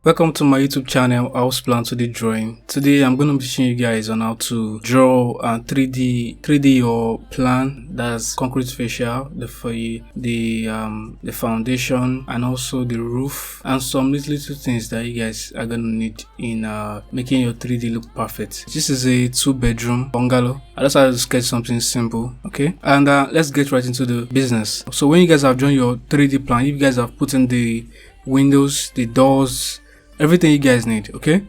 Welcome to my YouTube channel, House Plan 2D Drawing. Today I'm going to be teaching you guys on how to draw a 3D or plan, that's concrete fascia, the foundation, and also the roof, and some little things that you guys are going to need in making your 3D look perfect. This is a 2-bedroom bungalow. I just had to sketch something simple, okay? And let's get right into the business. So when you guys have drawn your 3D plan, you guys have put in the windows, the doors, everything you guys need, okay?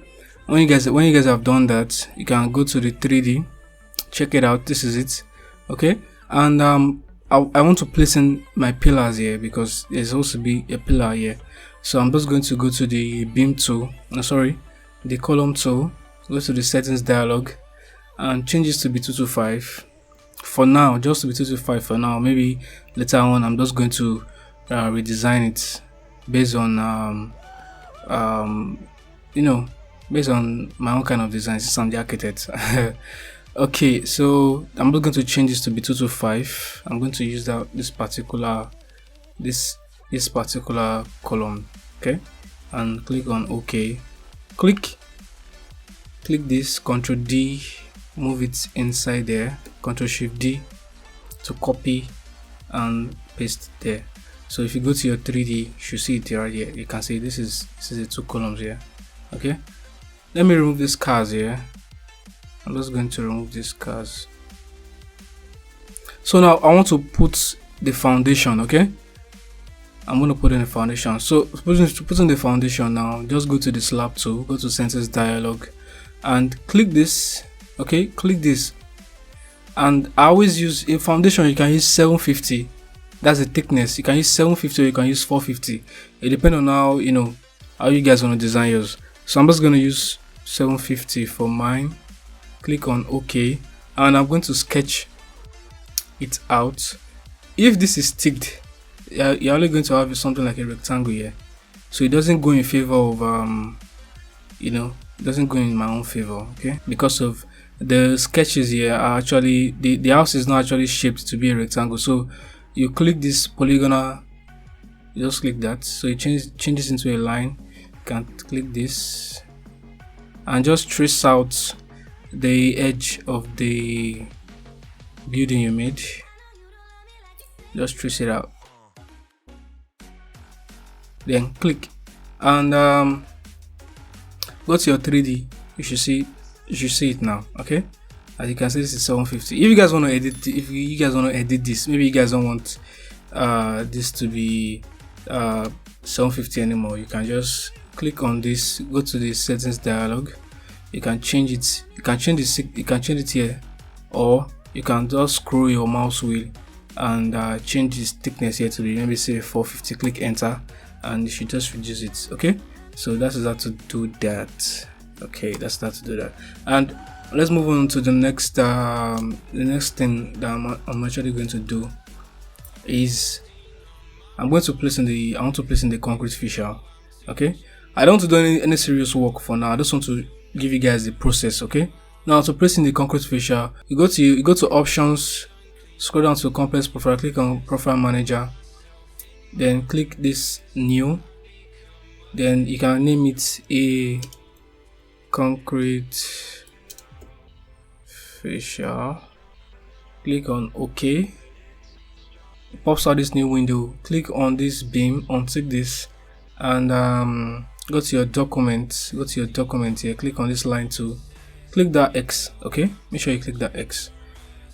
When you guys have done that, you can go to the 3D, check it out. This is it, okay? And I want to place in my pillars here because there's supposed to be a pillar here. So I'm just going to go to the beam tool, the column tool, go to the settings dialog and change this to be 225 for now, just to be 225 for now. Maybe later on I'm just going to redesign it based on based on my own kind of design, since I'm the architect. Okay, so I'm just going to change this to be 225. I'm going to use this particular column, okay, and click on OK. Click this, Ctrl D, move it inside there, Ctrl Shift D to copy and paste there. So if you go to your 3D, you should see it right here. You can see this is the 2 columns here. Okay, let me remove these cars here. I'm just going to remove these cars. So now I want to put the foundation, okay? I'm going to put in the foundation. So putting the foundation now, just go to the slab tool, go to settings dialog and click this, okay? Click this. And I always use a foundation, you can use 750. That's the thickness. You can use 750 or you can use 450. It depends on how you guys want to design yours. So I'm just going to use 750 for mine. Click on OK, and I'm going to sketch it out. If this is thick, you're only going to have something like a rectangle here, so it doesn't go in favor of it doesn't go in my own favor, okay? Because of the sketches here are actually the house is not actually shaped to be a rectangle. So you click this polygonal, you just click that, so it changes into a line. You can click this and just trace out the edge of the building you made. Just trace it out, then click and go to your 3D. You should see it now, okay? As you can see, this is 750. If you guys want to edit this, maybe you guys don't want this to be 750 anymore, you can just click on this, go to the settings dialog. You can change it. You can change it here, or you can just scroll your mouse wheel and change this thickness here to be, maybe say 450. Click enter, and you should just reduce it. Okay, so that's how to do that. Okay, that's how to do that. And let's move on to the next thing that I'm actually going to do is I want to place in the concrete fascia. Okay, I don't want to do any serious work for now. I just want to give you guys the process. Okay, now to place in the concrete fascia, you go to options, scroll down to complex profile, click on profile manager, then click this new, then you can name it a concrete fascia. Click on OK. It pops out this new window. Click on this beam, untick this, and go to your document. Go to your document here. Click on this line too. Click that X. Okay, make sure you click that X.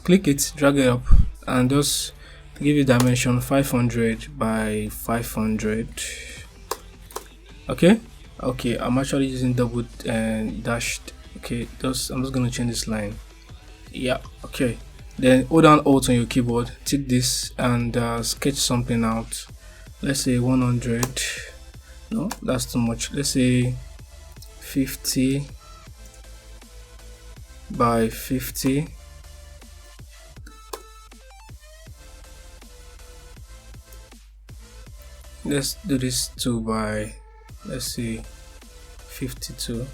Click it, drag it up, and just give it dimension 500 by 500. Okay. Okay, I'm actually using double dashed. Okay, I'm just gonna change this line. Yeah, okay, then hold down Alt on your keyboard, tick this and sketch something out. Let's say 100. No, that's too much. Let's say 50 by 50. Let's do this 2 by, let's see, 52.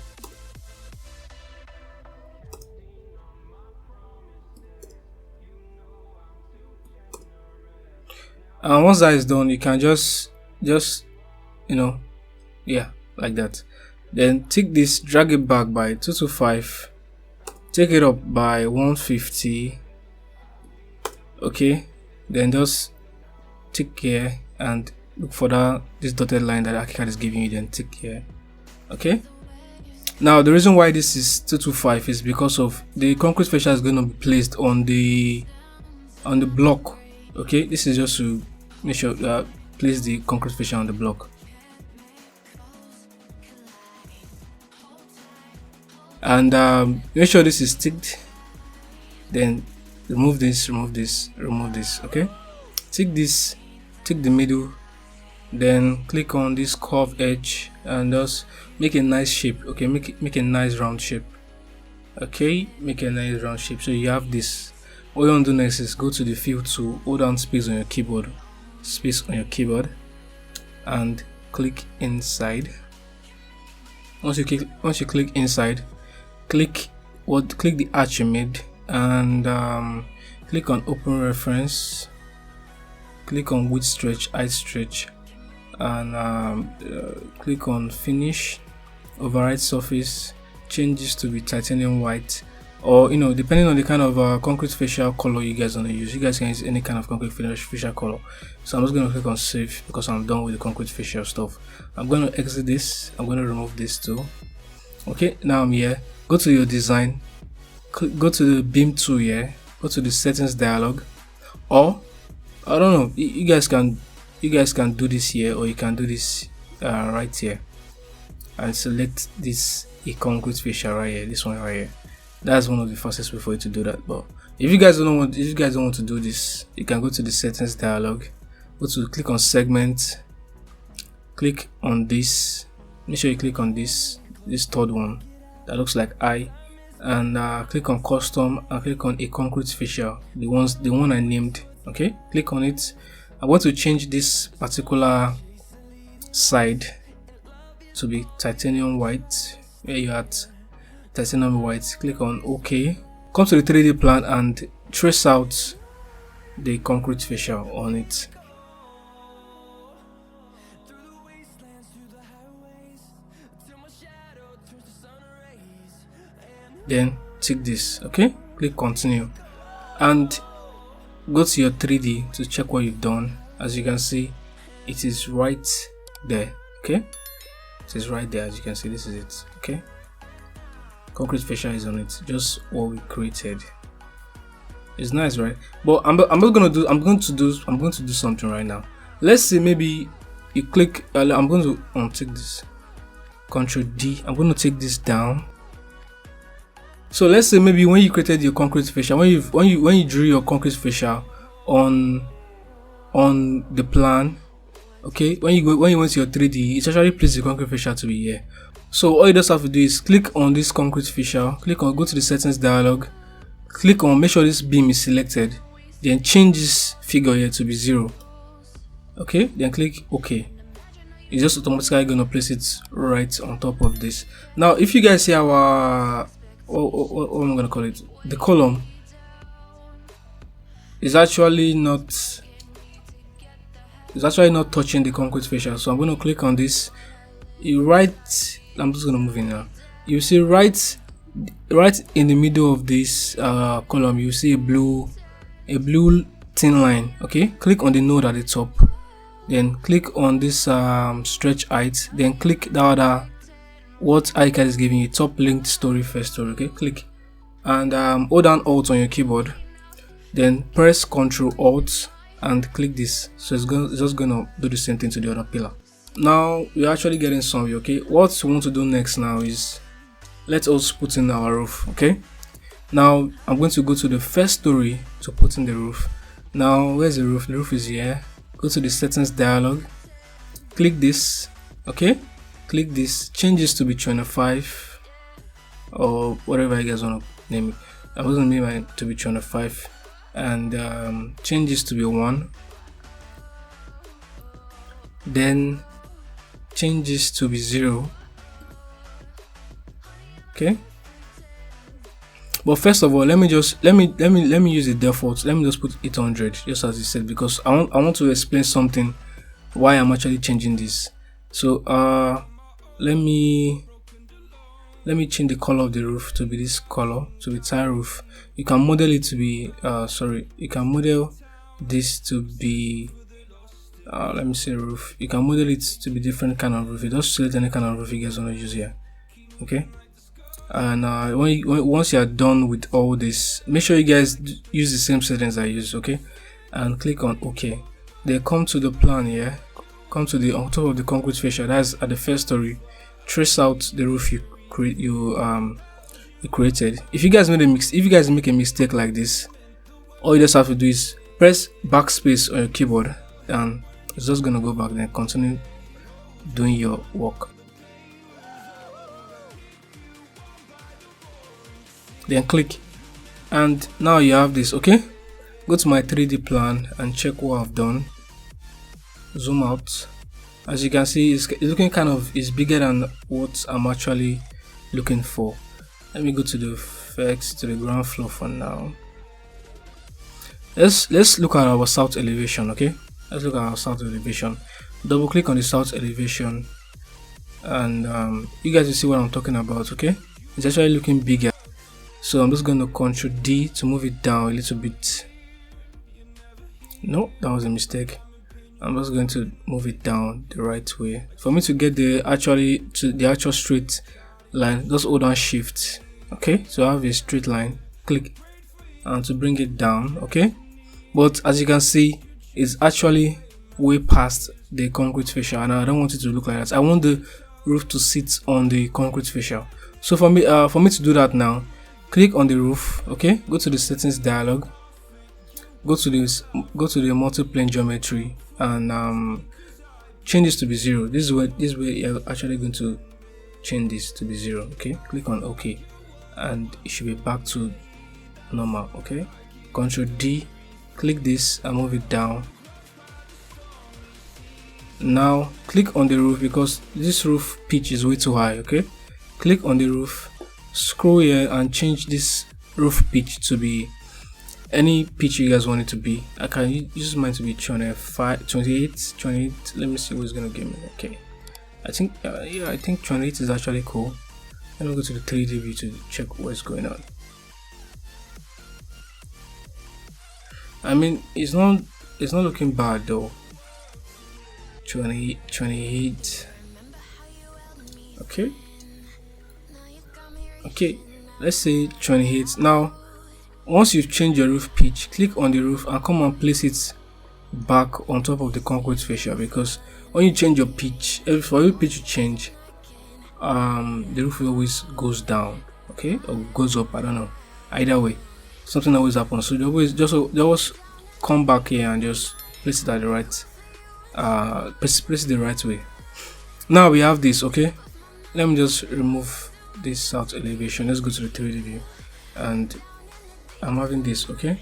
And once that is done, you can just yeah, like that. Then take this, drag it back by 225, take it up by 150. Okay, then just tick here and look for this dotted line that Archicad is giving you, then tick here. Okay, now the reason why this is 225 is because of the concrete fascia is going to be placed on the block. Okay, this is just to make sure place the concrete fascia on the block. And make sure this is ticked. Then remove this, remove this, remove this. Okay, tick this, tick the middle, then click on this curved edge and just make a nice shape. Okay, make a nice round shape. Okay, make a nice round shape. So you have this. What you want to do next is go to the fill tool, hold down space on your keyboard, and click inside. Once you click inside, click the arch you made, and click on open reference, click on width stretch, height stretch, and click on finish, override surface, changes to be titanium white, or depending on the kind of concrete fascia color you guys want to use. You guys can use any kind of concrete fascia color. So I'm just going to click on save because I'm done with the concrete fascia stuff. I'm going to exit this, I'm going to remove this too. Okay, now I'm here. Go to your design, go to the beam tool here, go to the settings dialog, or I don't know, you guys can do this here, or you can do this right here and select this concrete fascia right here, this one right here. That's one of the fastest way for you to do that. But if you guys don't want to do this, you can go to the settings dialog, click on segment, click on this, make sure you click on this third one that looks like I, and click on custom and click on a concrete fascia, the one I named. Okay, click on it. I want to change this particular side to be titanium white. Where you at? Titanium white. Click on OK. Come to the 3D plan and trace out the concrete fascia on it. Then tick this. Okay, click continue and go to your 3D to check what you've done. As you can see, it is right there. Okay, it is right there. As you can see, this is it. Okay, concrete fascia is on it, just what we created. It's nice, right? But I'm going to do something right now. Let's say maybe you click, I'm going to untick this, Control D. I'm going to take this down. So let's say maybe when you created your concrete fascia, when you drew your concrete fascia on the plan, okay, when you went to your 3D, it's actually placed the concrete fascia to be here. So all you just have to do is click on this concrete fascia, go to the settings dialog, click on, make sure this beam is selected, then change this figure here to be 0. Okay, then click OK. It's just automatically gonna place it right on top of this. Now if you guys see our what am I gonna call it, the column is actually not touching the concrete fascia. So I'm going to click on this. I'm just going to move in now. You see right in the middle of this column, you see a blue thin line. Okay, click on the node at the top, then click on this stretch height, then click the other what Archicad is giving you, top linked story first story. Okay, click and hold down Alt on your keyboard, then press Ctrl Alt and click this. So it's just gonna do the same thing to the other pillar. Now you're actually getting somewhere. Okay, what we want to do next now is let us put in our roof. Okay, now I'm going to go to the first story to put in the roof. Now where's the roof? The roof is here. Go to the settings dialog, click this. Okay, click this, changes to be 25 or whatever you guys want to name it. I was going to name it to be 25 and changes to be 1, then changes to be 0. Okay, but first of all, let me use the default. Let me just put 800 just as you said, because I want to explain something why I'm actually changing this. So let me let me change the color of the roof to be this color, to be tile roof. You can model it to be you can model this to be let me say roof. You can model it to be different kind of roof. You just select any kind of roof you guys want to use here. Okay, and once you are done with all this, make sure you guys use the same settings I use. Okay, and click on OK. Then come to the plan here, come to the on top of the concrete fascia, that's at the first story. Trace out the roof you created. If you guys make a mistake like this, all you just have to do is press backspace on your keyboard and it's just gonna go back, then continue doing your work. Then click, and now you have this. Okay, go to my 3D plan and check what I've done. Zoom out. As you can see, it's looking it's bigger than what I'm actually looking for. Let me go to the first, to the ground floor for now. Let's look at our south elevation. Okay, let's look at our south elevation. Double click on the south elevation and you guys will see what I'm talking about. Okay, it's actually looking bigger, so I'm just going to Ctrl D to move it down a little bit. No, that was a mistake. I'm just going to move it down the right way. For me to get the actual straight line, just hold down shift. Okay, so I have a straight line, click, and to bring it down. Okay, but as you can see, it's actually way past the concrete fascia, and I don't want it to look like that. I want the roof to sit on the concrete fascia. So for me to do that now, click on the roof. Okay, go to the settings dialog, go to the multi-plane geometry and change this to be 0. This is where you're actually going to change this to be 0. Okay, click on OK and it should be back to normal. Okay, Ctrl D, click this and move it down. Now click on the roof, because this roof pitch is way too high. Okay, click on the roof, scroll here and change this roof pitch to be any pitch you guys want it to be. I can use mine to be 28. Let me see what's gonna give me. Okay, I think yeah, I think 28 is actually cool. Let me go to the 3D view to check what's going on. I mean, it's not looking bad though. 28. Okay, let's say 28. Now once you've changed your roof pitch, click on the roof and come and place it back on top of the concrete fascia, because when you change your pitch, for every pitch you change, the roof always goes down, okay, or goes up. I don't know, either way something always happens. So they always come back here and just place it at the right place it the right way. Now we have this. Okay, let me just remove this south elevation. Let's go to the 3D view and I'm having this. Okay,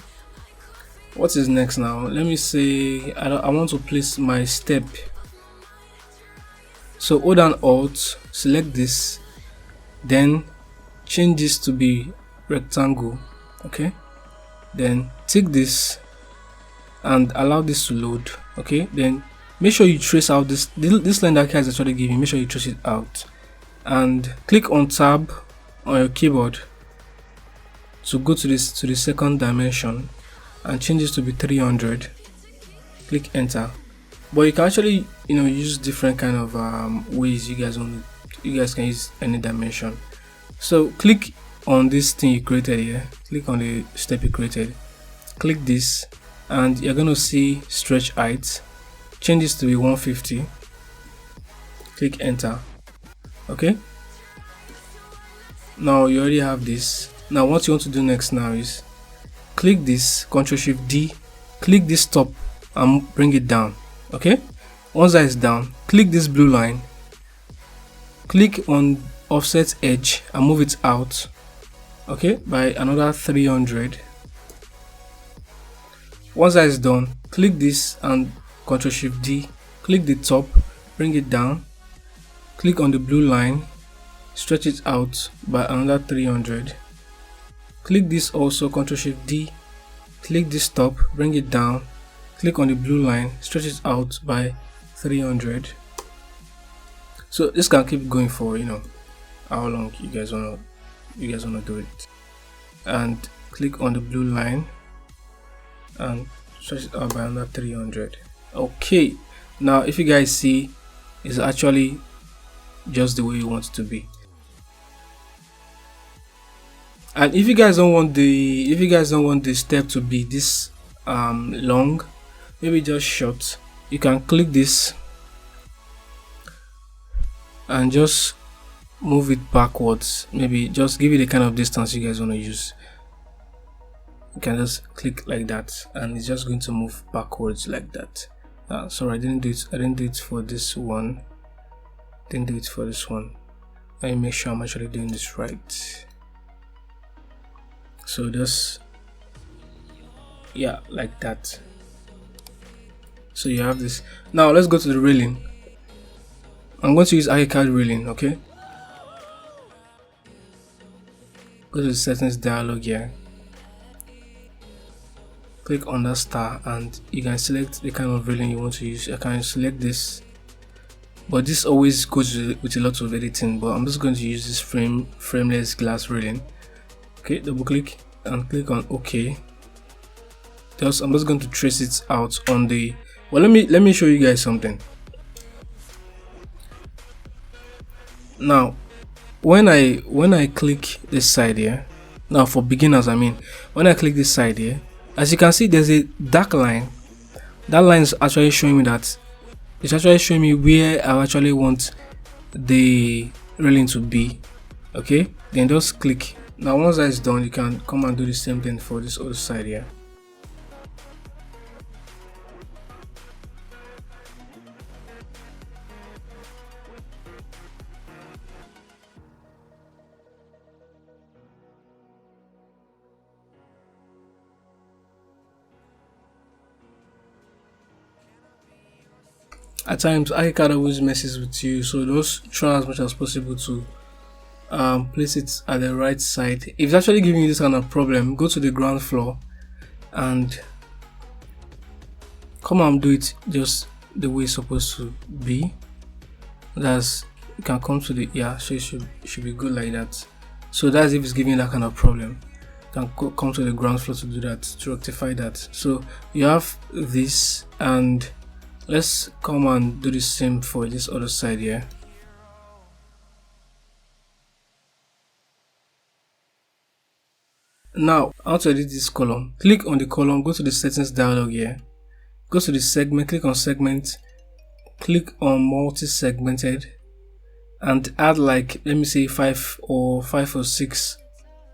what is next now? Let me say I want to place my step. So hold down Alt, select this, then change this to be rectangle. Okay, then take this and allow this to load. Okay, then make sure you trace out this line that is actually giving. Make sure you trace it out and click on tab on your keyboard to go to the second dimension and change this to be 300. Click enter. But you can actually use different kind of ways you guys can use any dimension. So click on this thing you created here, click on the step you created, click this and you're going to see stretch height. Change this to be 150. Click enter. Okay, now you already have this. Now what you want to do next now is click this, Ctrl Shift D, click this top and bring it down. Okay, once that is down, click this blue line, click on offset edge and move it out, okay, by another 300. Once that is done, click this and Ctrl Shift D, click the top, bring it down, click on the blue line, stretch it out by another 300. Click this also, Ctrl Shift D, click this top, bring it down, click on the blue line, stretch it out by 300. So this can keep going for how long you guys wanna do it, and click on the blue line and stretch it out by another 300. Okay, now if you guys see, it's actually just the way you want it to be. And if you guys don't want the step to be this long, maybe just short, you can click this and just move it backwards. Maybe just give it the kind of distance you guys want to use. You can just click like that and it's just going to move backwards like that. Sorry, I didn't do it for this one. Let me make sure I'm actually doing this right. So just, yeah, like that. So you have this. Now let's go to the railing. I'm going to use Archicad railing. Okay, go to the settings dialog here, click on that star and you can select the kind of railing you want to use. I can select this, but this always goes with a lot of editing, but I'm just going to use this frameless glass railing. Okay, double click and click on OK. I'm just going to trace it out on the, well, let me show you guys something. Now when I click this side here, now for beginners, I mean, when I click this side here, as you can see, there's a dark line. That line is actually showing me that it's actually showing me where I actually want the railing to be. Okay, then just click. Now once that is done, you can come and do the same thing for this other side here. At times Archicad always messes with you, so just try as much as possible to place it at the right side. If it's actually giving you this kind of problem, go to the ground floor and come and do it just the way it's supposed to be. That's, you can come to the, yeah, so it should be good like that. So that's if it's giving you that kind of problem. You can come to the ground floor to do that, to rectify that. So you have this, and let's come and do the same for this other side here. Now, how to edit this column? Click on the column, go to the settings dialog here, go to the segment, click on segment, click on multi-segmented, and add, like, let me say 5 or 6.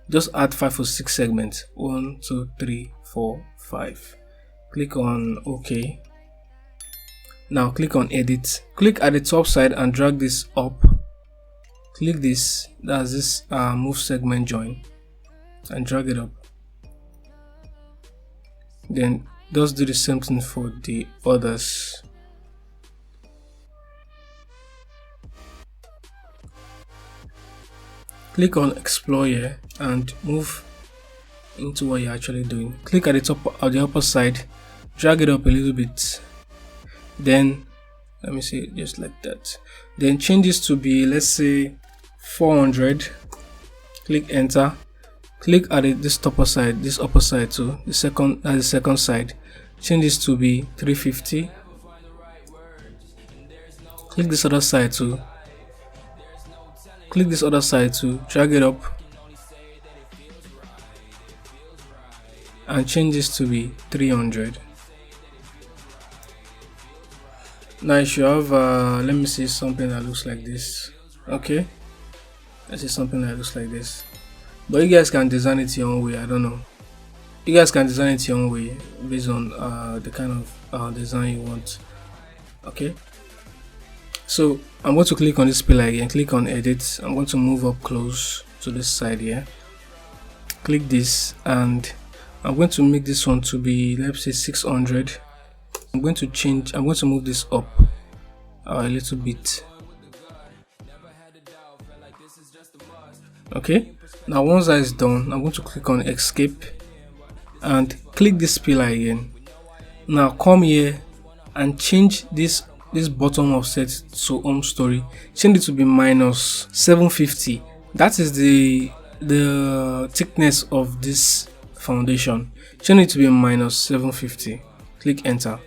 Just add 5 or 6 segments. 1, 2, 3, 4, 5. Click on OK. Now click on edit. Click at the top side and drag this up. Click this, that's this move segment join, and drag it up. Then just do the same thing for the others. Click on explore here and move into what you're actually doing. Click at the top of the upper side, drag it up a little bit. Then let me see, just like that. Then change this to be, let's say, 400. Click enter. Click at this upper side too, the second side. Change this to be 350. Click this other side too. Click this other side too. Drag it up and change this to be 300. Now you should have let me see something that looks like this. Okay, let's see something that looks like this, but you guys can design it your own way. I don't know, you guys can design it your own way based on the kind of design you want. Okay, so I'm going to click on this pillar again, click on edit. I'm going to move up close to this side here, click this, and I'm going to make this one to be, let's say, 600. I'm going to move this up a little bit. Okay, now once that is done, I'm going to click on escape and click this pillar again. Now come here and change this this bottom offset to home story, change it to be minus 750. That is the thickness of this foundation. Change it to be minus 750. Click enter.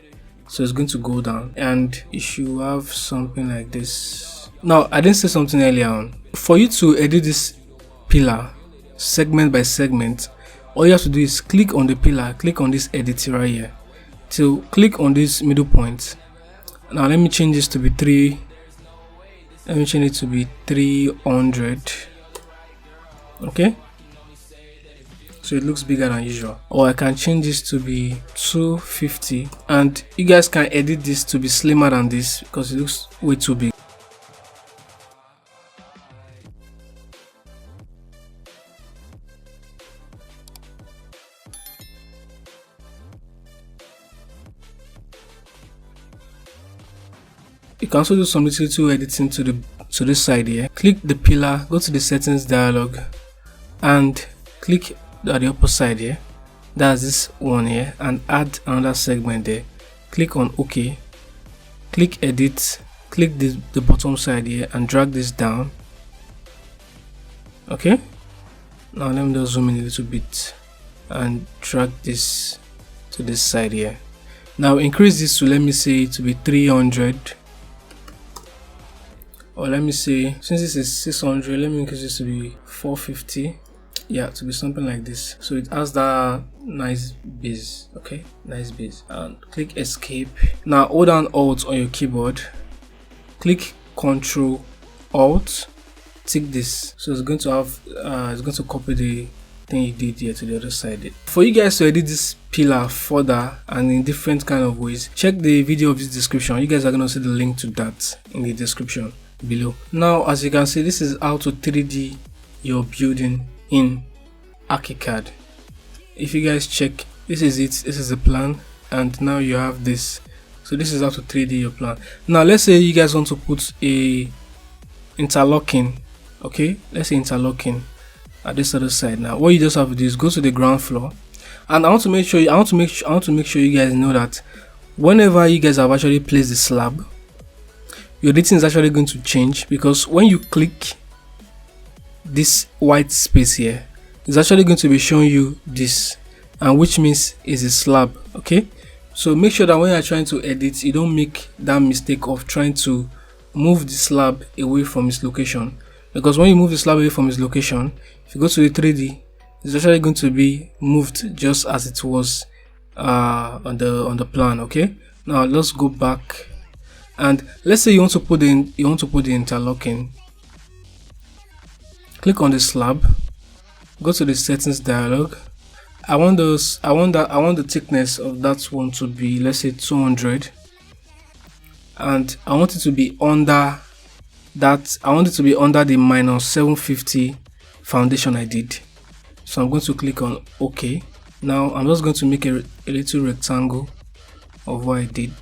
So it's going to go down and you should have something like this. Now I didn't say something earlier on. For you to edit this pillar segment by segment, all you have to do is click on the pillar, click on this edit right here, to click on this middle point. Now let me change this to be 3. Let me change it to be 300. Okay, so it looks bigger than usual. Or I can change this to be 250, and you guys can edit this to be slimmer than this because it looks way too big. You can also do some little editing to this side here. Click the pillar, go to the settings dialog, and click at the upper side here. That's this one here, and add another segment there. Click on OK. Click edit. Click the bottom side here and drag this down. Okay. Now let me just zoom in a little bit and drag this to this side here. Now increase this to, let me say, to be 300. Or let me say, since this is 600, let me increase this to be 450. Yeah, to be something like this. So it has that nice base. Okay, nice base. And click escape. Now hold down Alt on your keyboard. Click Control Alt. Tick this. So it's going to have it's going to copy the thing you did here to the other side. For you guys to edit this pillar further and in different kind of ways, check the video of this description. You guys are going to see the link to that in the description below. Now as you can see, this is how to 3D your building in Archicad. If you guys check, this is it, this is the plan, and now you have this. So this is how to 3D your plan. Now let's say you guys want to put a interlocking. Okay, let's say interlocking at this other side. Now what you just have to do is go to the ground floor, and I want to make sure you guys know that whenever you guys have actually placed the slab, your editing is actually going to change, because when you click this white space here, it's actually going to be showing you this, and which means is a slab. Okay, so make sure that when you're trying to edit, you don't make that mistake of trying to move the slab away from its location, because when you move the slab away from its location, if you go to the 3D, it's actually going to be moved just as it was on the plan. Okay, now let's go back. And let's say you want to put the interlocking. Click on the slab, go to the settings dialog. I want the thickness of that one to be, let's say, 200, and I want it to be under that. I want it to be under the minus 750 foundation I did. So I'm going to click on OK. Now I'm just going to make a little rectangle of what I did.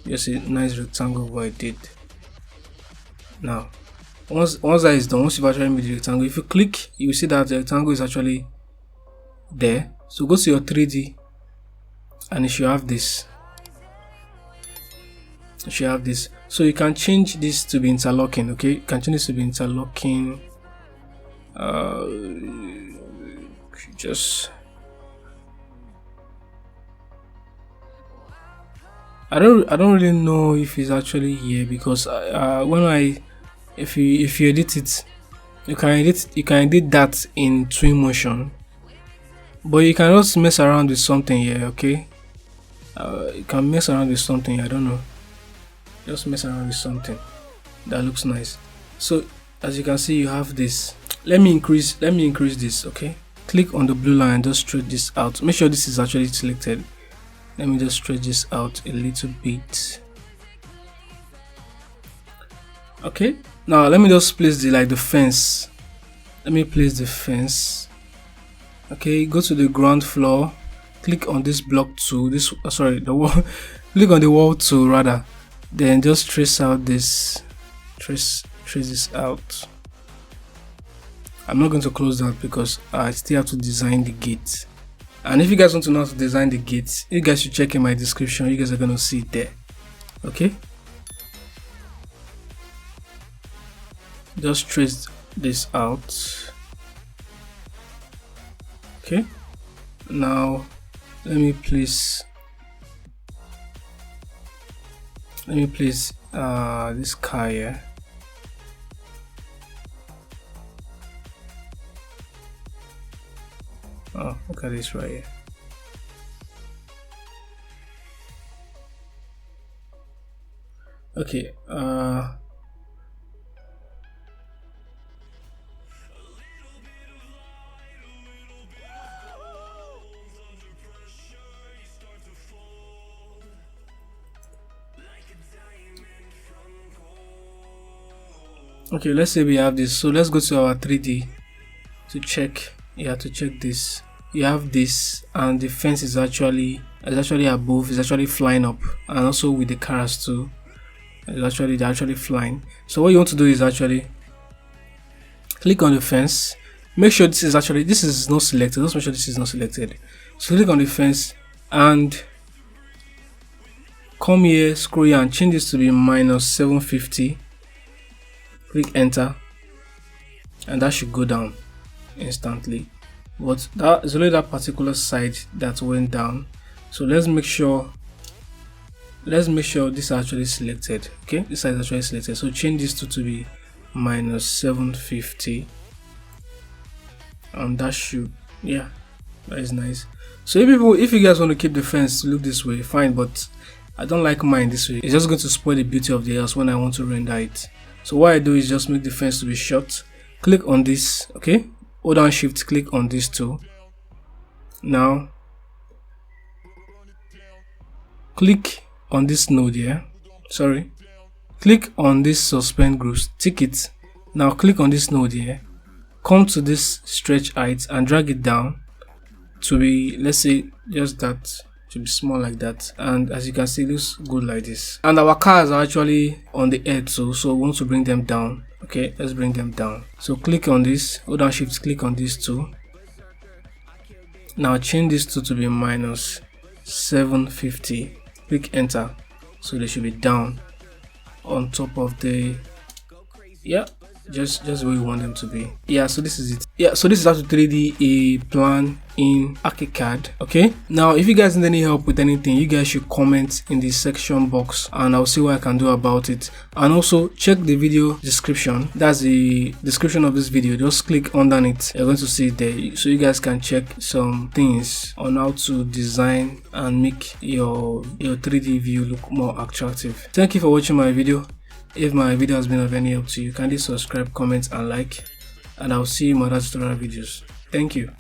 Just a nice rectangle of what I did. Now once that is done, once you've actually made the rectangle, if you click, you will see that the rectangle is actually there. So go to your 3D, and it should have this. It should have this. So you can change this to be interlocking. Okay, you can change this to be interlocking. Just I don't really know if it's actually here, because if you edit it, you can edit that in Twinmotion, but you can also mess around with something here. Okay, you can mess around with something, I don't know, just mess around with something that looks nice. So as you can see, you have this. Let me increase this. Okay, click on the blue line, just stretch this out. Make sure this is actually selected. Let me just stretch this out a little bit. Okay, now let me just place the fence. Let me place the fence. Okay, go to the ground floor, click on this block tool, the wall. Click on the wall tool rather, then just trace out this, trace this out. I'm not going to close that because I still have to design the gate. And if you guys want to know how to design the gates, you guys should check in my description. You guys are going to see it there. Okay, just trace this out. Okay, now let me place this car here. Oh, look at this right here. Okay, okay, let's say we have this. So let's go to our 3D to check. You have to check this. You have this, and the fence is actually above. It's actually flying up, and also with the cars too. They're actually flying. So what you want to do is actually click on the fence. Make sure this is not selected. Just make sure this is not selected. So click on the fence and come here, scroll here, and change this to be -750. Click enter, and that should go down instantly. But that is only that particular side that went down. So let's make sure this is actually selected. Okay, this side is actually selected. So change this to be -750, and that should, yeah, that is nice. So if you guys want to keep the fence to look this way, fine, but I don't like mine this way. It's just going to spoil the beauty of the house when I want to render it. So what I do is just make the fence to be short. Click on this, okay, hold down shift, click on this too. Now click on this node here, click on this suspend groups, tick it. Now click on this node here, come to this stretch height and drag it down to be, let's say, just that, to be small like that. And as you can see, it looks good like this. And our cars are actually on the edge, so we want to bring them down. Okay, let's bring them down. So click on this, hold down shift, click on this too. Now change this to be -750. Click enter, so they should be down on top of the, yeah, just where you want them to be. Yeah, so this is it. Yeah, so this is how to 3D a plan in Archicad. Okay, now if you guys need any help with anything, you guys should comment in the section box and I'll see what I can do about it. And also check the video description. That's the description of this video. Just click underneath, you're going to see it there, so you guys can check some things on how to design and make your 3D view look more attractive. Thank you for watching my video. If my video has been of any help to you, kindly subscribe, comment and like, and I'll see you in my other tutorial videos. Thank you.